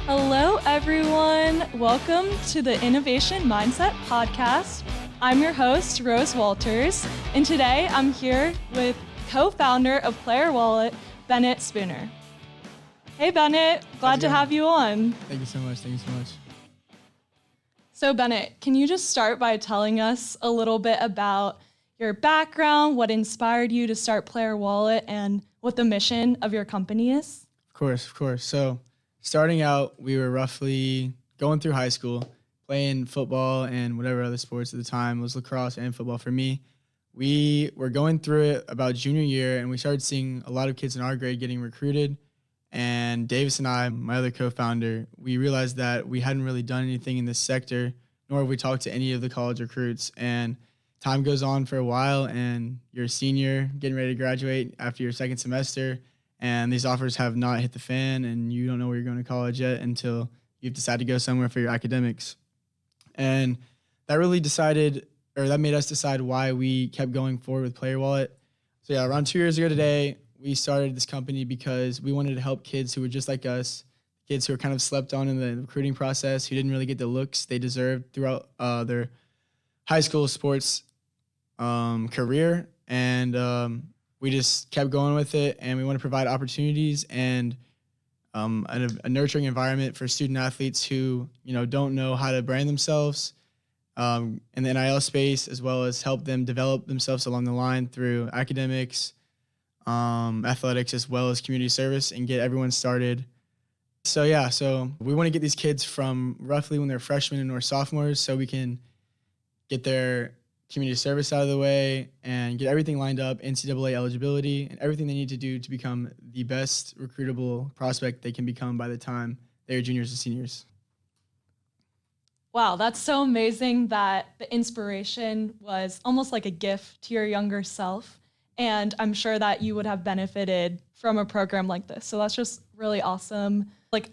Hello, everyone. Welcome to the Innovation Mindset Podcast. I'm your host, Rose Walters, and today I'm here with co-founder of Player Wallet, Bennett Spooner. Hey, Bennett. Glad to have you on. Thank you so much. So, Bennett, can you just start by telling us a little bit about your background, what inspired you to start Player Wallet, and what the mission of your company is? Of course. So starting out, we were roughly going through high school, playing football and whatever other sports at the time. It was lacrosse and football for me. We were going through it about junior year, and we started seeing a lot of kids in our grade getting recruited. And Davis and I, my other co-founder, we realized that we hadn't really done anything in this sector, nor have we talked to any of the college recruits. And time goes on for a while, and you're a senior, getting ready to graduate after your second semester, and these offers have not hit the fan, and you don't know where you're going to college yet until you've decided to go somewhere for your academics. And that made us decide why we kept going forward with Player Wallet. So yeah, around 2 years ago today, we started this company because we wanted to help kids who were just like us, kids who were kind of slept on in the recruiting process, who didn't really get the looks they deserved throughout their high school sports career. And we just kept going with it, and we want to provide opportunities and a nurturing environment for student athletes who, don't know how to brand themselves in the NIL space, as well as help them develop themselves along the line through academics, athletics, as well as community service, and get everyone started. So we want to get these kids from roughly when they're freshmen or sophomores, so we can get their community service out of the way and get everything lined up, NCAA eligibility, and everything they need to do to become the best recruitable prospect they can become by the time they're juniors and seniors. Wow, that's so amazing that the inspiration was almost like a gift to your younger self. And I'm sure that you would have benefited from a program like this. So that's just really awesome. Like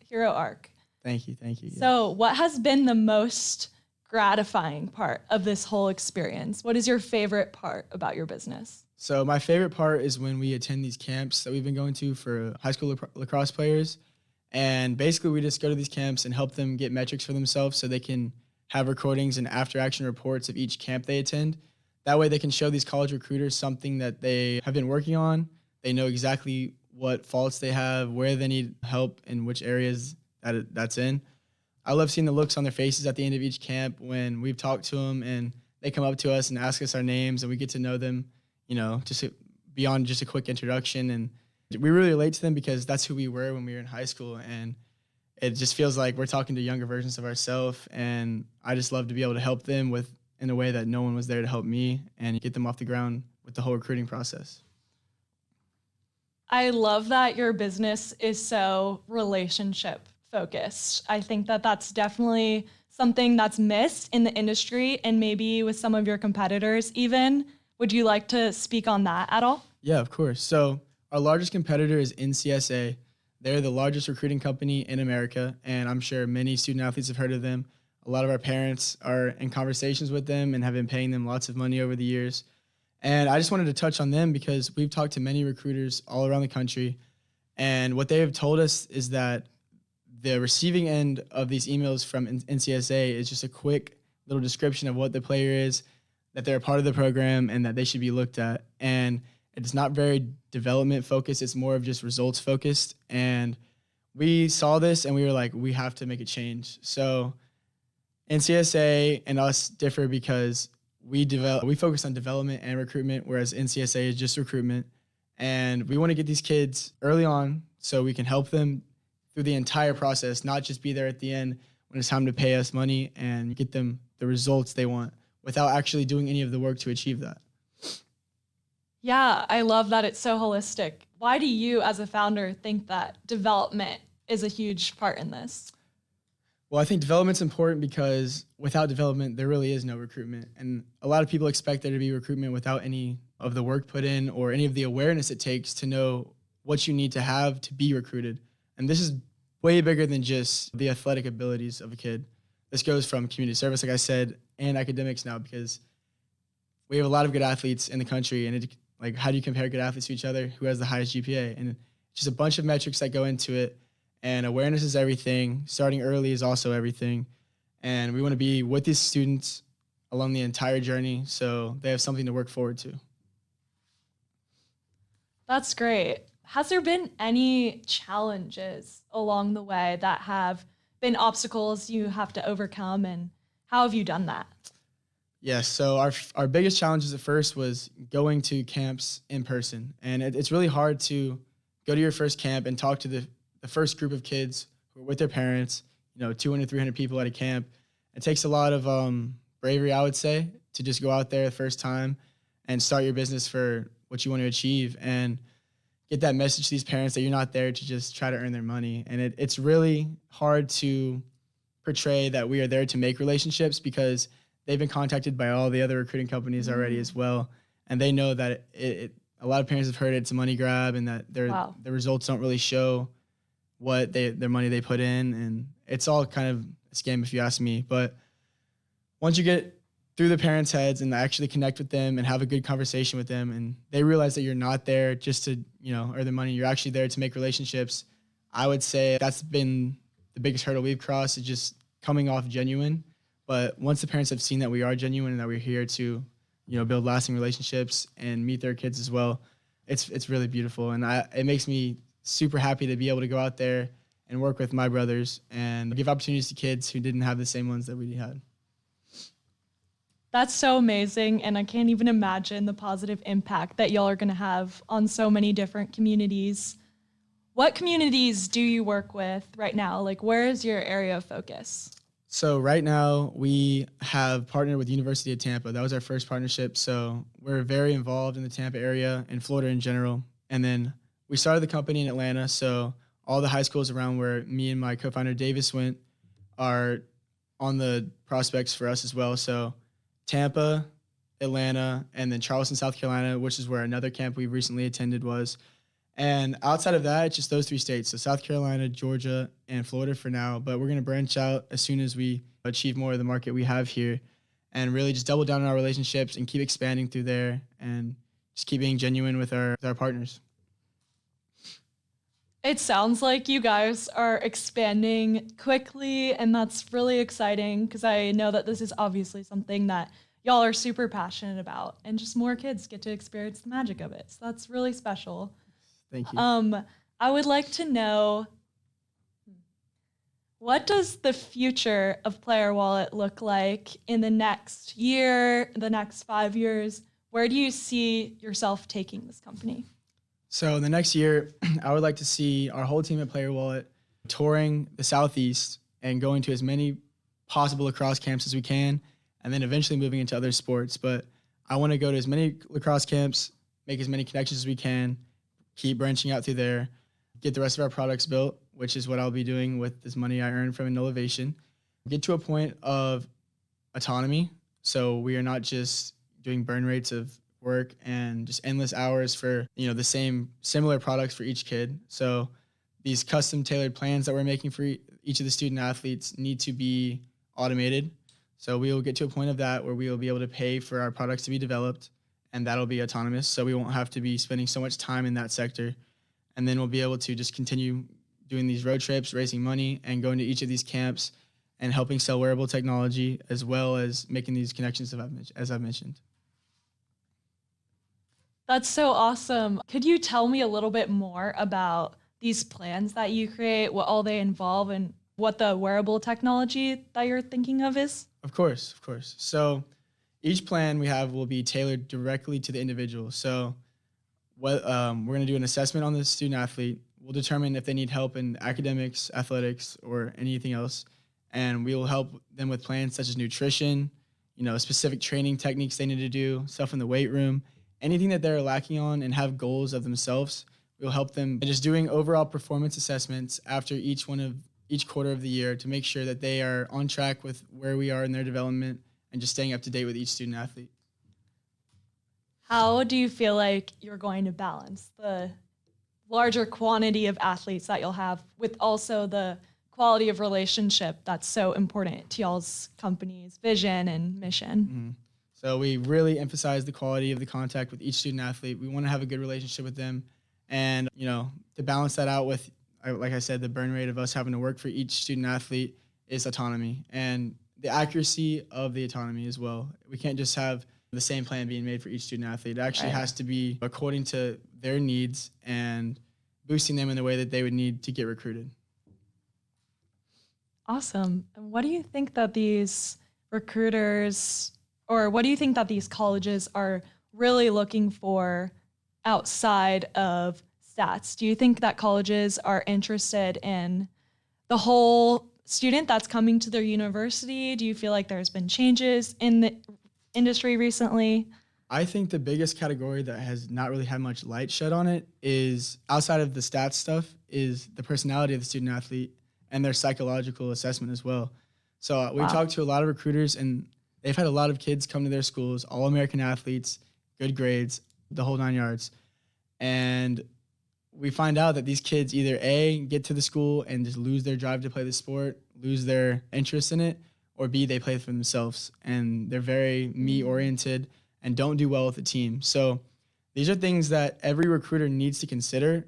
hero arc. Thank you. So what has been the most gratifying part of this whole experience? What is your favorite part about your business? So my favorite part is when we attend these camps that we've been going to for high school lacrosse players. And basically we just go to these camps and help them get metrics for themselves so they can have recordings and after action reports of each camp they attend. That way they can show these college recruiters something that they have been working on. They know exactly what faults they have, where they need help, in which areas that's in. I love seeing the looks on their faces at the end of each camp when we've talked to them and they come up to us and ask us our names, and we get to know them, just beyond just a quick introduction. And we really relate to them because that's who we were when we were in high school. And it just feels like we're talking to younger versions of ourselves. And I just love to be able to help them in a way that no one was there to help me, and get them off the ground with the whole recruiting process. I love that your business is so relationship focused. I think that that's definitely something that's missed in the industry and maybe with some of your competitors even. Would you like to speak on that at all? Yeah, of course. So our largest competitor is NCSA. They're the largest recruiting company in America, and I'm sure many student athletes have heard of them. A lot of our parents are in conversations with them and have been paying them lots of money over the years. And I just wanted to touch on them because we've talked to many recruiters all around the country, and what they have told us is that the receiving end of these emails from NCSA is just a quick little description of what the player is, that they're a part of the program, and that they should be looked at. And it's not very development focused. It's more of just results focused. And we saw this and we were like, we have to make a change. So NCSA and us differ because we focus on development and recruitment, whereas NCSA is just recruitment. And we want to get these kids early on so we can help them through the entire process, not just be there at the end when it's time to pay us money and get them the results they want without actually doing any of the work to achieve that. Yeah, I love that it's so holistic. Why do you, as a founder, think that development is a huge part in this? Well, I think development's important because without development, there really is no recruitment. And a lot of people expect there to be recruitment without any of the work put in or any of the awareness it takes to know what you need to have to be recruited. And this is way bigger than just the athletic abilities of a kid. This goes from community service, like I said, and academics now, because we have a lot of good athletes in the country, and how do you compare good athletes to each other? Who has the highest GPA? And just a bunch of metrics that go into it. And awareness is everything. Starting early is also everything. And we want to be with these students along the entire journey so they have something to work forward to. That's great. Has there been any challenges along the way that have been obstacles you have to overcome, and how have you done that? Yes, so our biggest challenges at first was going to camps in person. And it's really hard to go to your first camp and talk to the first group of kids who are with their parents, 200, 300 people at a camp. It takes a lot of bravery, I would say, to just go out there the first time and start your business for what you want to achieve and get that message to these parents that you're not there to just try to earn their money. And it's really hard to portray that we are there to make relationships because they've been contacted by all the other recruiting companies already as well. And they know that a lot of parents have heard it's a money grab and that the results don't really show what their money they put in. And it's all kind of a scam if you ask me. But once you get through the parents' heads and actually connect with them and have a good conversation with them, and they realize that you're not there just to, earn the money, you're actually there to make relationships. I would say that's been the biggest hurdle we've crossed, is just coming off genuine. But once the parents have seen that we are genuine and that we're here to, build lasting relationships and meet their kids as well, it's really beautiful. And it makes me super happy to be able to go out there and work with my brothers and give opportunities to kids who didn't have the same ones that we had. That's so amazing, and I can't even imagine the positive impact that y'all are going to have on so many different communities. What communities do you work with right now? Like, where is your area of focus? So right now we have partnered with University of Tampa. That was our first partnership. So we're very involved in the Tampa area and Florida in general. And then we started the company in Atlanta. So all the high schools around where me and my co-founder Davis went are on the prospects for us as well. So Tampa, Atlanta, and then Charleston, South Carolina, which is where another camp we recently attended was. And outside of that, it's just those 3 states. So South Carolina, Georgia, and Florida for now. But we're going to branch out as soon as we achieve more of the market we have here and really just double down on our relationships and keep expanding through there and just keep being genuine with our partners. It sounds like you guys are expanding quickly, and that's really exciting because I know that this is obviously something that y'all are super passionate about, and just more kids get to experience the magic of it. So that's really special. Thank you. I would like to know, what does the future of Player Wallet look like in the next year, the next 5 years? Where do you see yourself taking this company? So in the next year, I would like to see our whole team at Player Wallet touring the Southeast and going to as many possible lacrosse camps as we can, and then eventually moving into other sports. But I want to go to as many lacrosse camps, make as many connections as we can, keep branching out through there, get the rest of our products built, which is what I'll be doing with this money I earned from InNOLEvation. Get to a point of autonomy, so we are not just doing burn rates of work and just endless hours for the similar products for each kid. So these custom tailored plans that we're making for each of the student athletes need to be automated. So we will get to a point of that where we will be able to pay for our products to be developed, and that'll be autonomous. So we won't have to be spending so much time in that sector. And then we'll be able to just continue doing these road trips, raising money, and going to each of these camps and helping sell wearable technology, as well as making these connections as I've mentioned. That's so awesome. Could you tell me a little bit more about these plans that you create, what all they involve, and what the wearable technology that you're thinking of is? Of course. So each plan we have will be tailored directly to the individual. So we're going to do an assessment on the student athlete. We'll determine if they need help in academics, athletics, or anything else. And we will help them with plans such as nutrition, specific training techniques they need to do, stuff in the weight room, anything that they're lacking on and have goals of themselves. We'll help them by just doing overall performance assessments after each quarter of the year to make sure that they are on track with where we are in their development and just staying up to date with each student athlete. How do you feel like you're going to balance the larger quantity of athletes that you'll have with also the quality of relationship that's so important to y'all's company's vision and mission? Mm-hmm. So we really emphasize the quality of the contact with each student athlete. We want to have a good relationship with them. And, to balance that out with like I said, the burn rate of us having to work for each student athlete is autonomy and the accuracy of the autonomy as well. We can't just have the same plan being made for each student athlete. It actually has to be according to their needs and boosting them in the way that they would need to get recruited. Awesome. And what do you think that these recruiters, or what do you think that these colleges are really looking for outside of stats? Do you think that colleges are interested in the whole student that's coming to their university? Do you feel like there's been changes in the industry recently? I think the biggest category that has not really had much light shed on it is, outside of the stats stuff, is the personality of the student athlete and their psychological assessment as well. So we talked to a lot of recruiters, and they've had a lot of kids come to their schools, all American athletes, good grades, the whole 9 yards. And we find out that these kids either A, get to the school and just lose their drive to play the sport, lose their interest in it, or B, they play for themselves and they're very me-oriented and don't do well with the team. So these are things that every recruiter needs to consider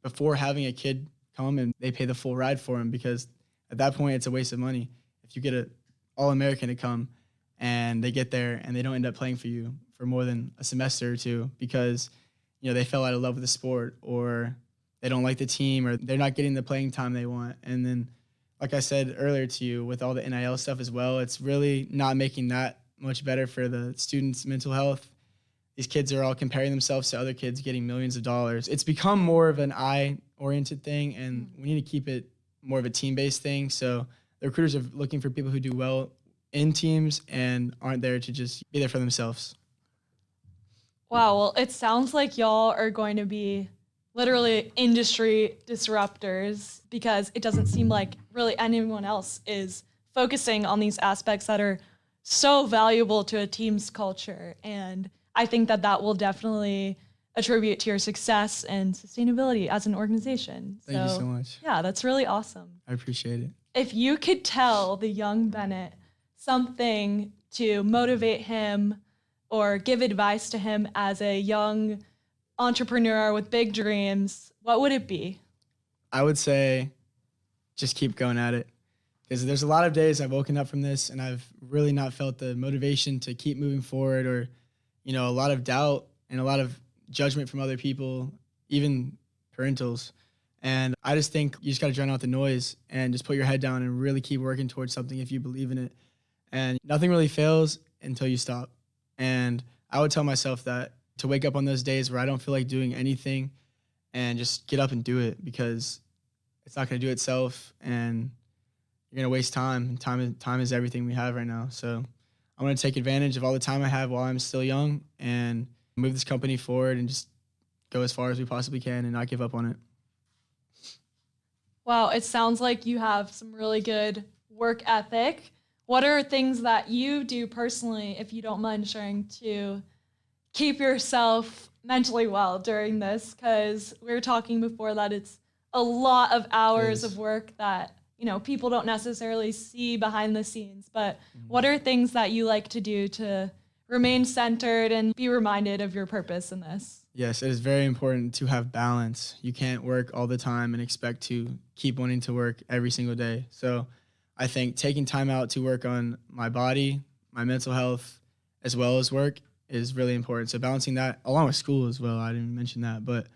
before having a kid come and they pay the full ride for him, because at that point it's a waste of money. If you get an All-American to come and they get there and they don't end up playing for you for more than a semester or two because they fell out of love with the sport, or they don't like the team, or they're not getting the playing time they want. And then, like I said earlier to you, with all the NIL stuff as well, it's really not making that much better for the students' mental health. These kids are all comparing themselves to other kids getting millions of dollars. It's become more of an eye-oriented thing, and we need to keep it more of a team-based thing. So the recruiters are looking for people who do well in teams and aren't there to just be there for themselves. Wow, well, it sounds like y'all are going to be literally industry disruptors, because it doesn't seem like really anyone else is focusing on these aspects that are so valuable to a team's culture. And I think that that will definitely attribute to your success and sustainability as an organization. Thank you so much. Yeah, that's really awesome. I appreciate it. If you could tell the young Bennett something to motivate him or give advice to him as a young entrepreneur with big dreams, what would it be? I would say just keep going at it. Because there's a lot of days I've woken up from this and I've really not felt the motivation to keep moving forward, or, a lot of doubt and a lot of judgment from other people, even parentals. And I just think you just got to drown out the noise and just put your head down and really keep working towards something if you believe in it. And nothing really fails until you stop. And I would tell myself that, to wake up on those days where I don't feel like doing anything and just get up and do it, because it's not going to do itself and you're going to waste time. And time is everything we have right now. So I want to take advantage of all the time I have while I'm still young and move this company forward and just go as far as we possibly can and not give up on it. Wow, it sounds like you have some really good work ethic. What are things that you do personally, if you don't mind sharing, to keep yourself mentally well during this? Because we were talking before that it's a lot of hours of work that, people don't necessarily see behind the scenes. But what are things that you like to do to remain centered and be reminded of your purpose in this? Yes, it is very important to have balance. You can't work all the time and expect to keep wanting to work every single day. So I think taking time out to work on my body, my mental health, as well as work is really important. So balancing that along with school as well. I didn't even mention that, but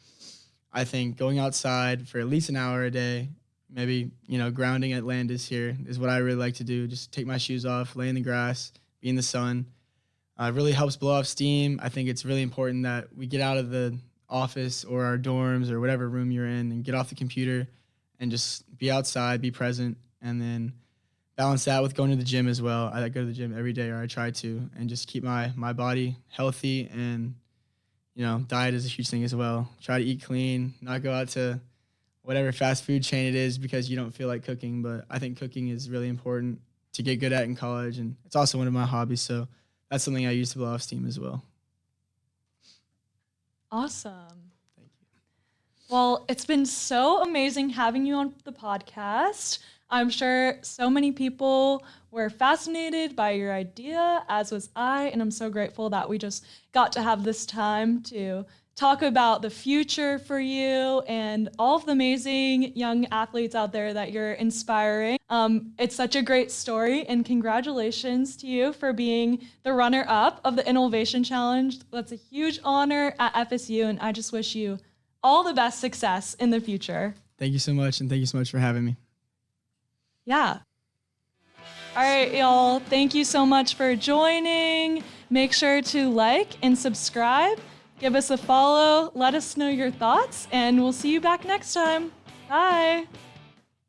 I think going outside for at least an hour a day, maybe, grounding at Landis here is what I really like to do. Just take my shoes off, lay in the grass, be in the sun. It really helps blow off steam. I think it's really important that we get out of the office or our dorms or whatever room you're in and get off the computer and just be outside, be present, and then balance that with going to the gym as well. I go to the gym every day, or I try to, and just keep my body healthy. And, diet is a huge thing as well. Try to eat clean, not go out to whatever fast food chain it is because you don't feel like cooking. But I think cooking is really important to get good at in college, and it's also one of my hobbies. So that's something I use to blow off steam as well. Awesome. Thank you. Well, it's been so amazing having you on the podcast. I'm sure so many people were fascinated by your idea, as was I, and I'm so grateful that we just got to have this time to talk about the future for you and all of the amazing young athletes out there that you're inspiring. It's such a great story, and congratulations to you for being the runner-up of the InNOLEvation Challenge. That's a huge honor at FSU, and I just wish you all the best success in the future. Thank you so much, and thank you so much for having me. Yeah. All right, y'all. Thank you so much for joining. Make sure to like and subscribe. Give us a follow. Let us know your thoughts, and we'll see you back next time. Bye.